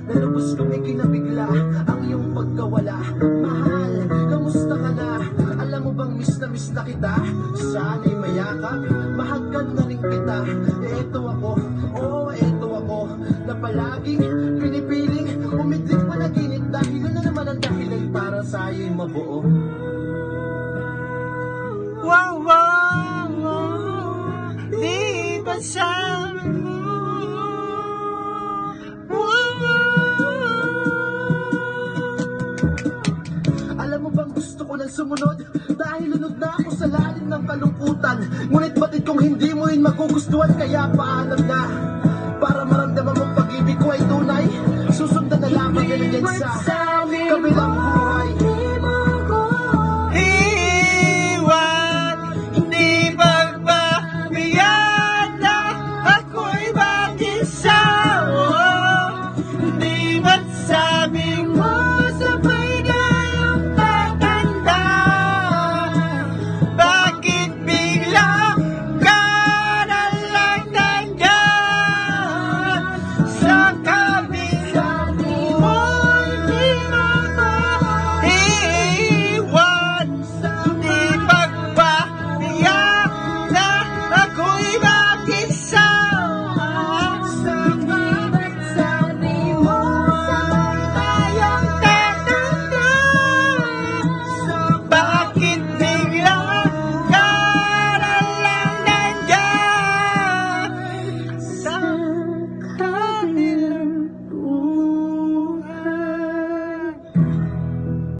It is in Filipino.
Nalubos kong ikinabigla ang iyong pagkawala. Mahal, kamusta ka na? Alam mo bang miss na kita? Sana'y mayakap, mahagkan na rin kita. Eto ako, oo eto ako, na palaging pinipiling umidlik panaginip. Dahil na naman ang dahilan para sa'yo'y mabuo. Wow, wow, wow, di ba sabi mo? Alam mo bang gusto ko nang sumunod? Dahil lunod na ako sa lalim ng kalungkutan. Ngunit batid kong hindi mo yun magugustuhan. Kaya paalam na, para maramdaman mong pag-ibig ko ay tunay. Susundan na lamang yan sa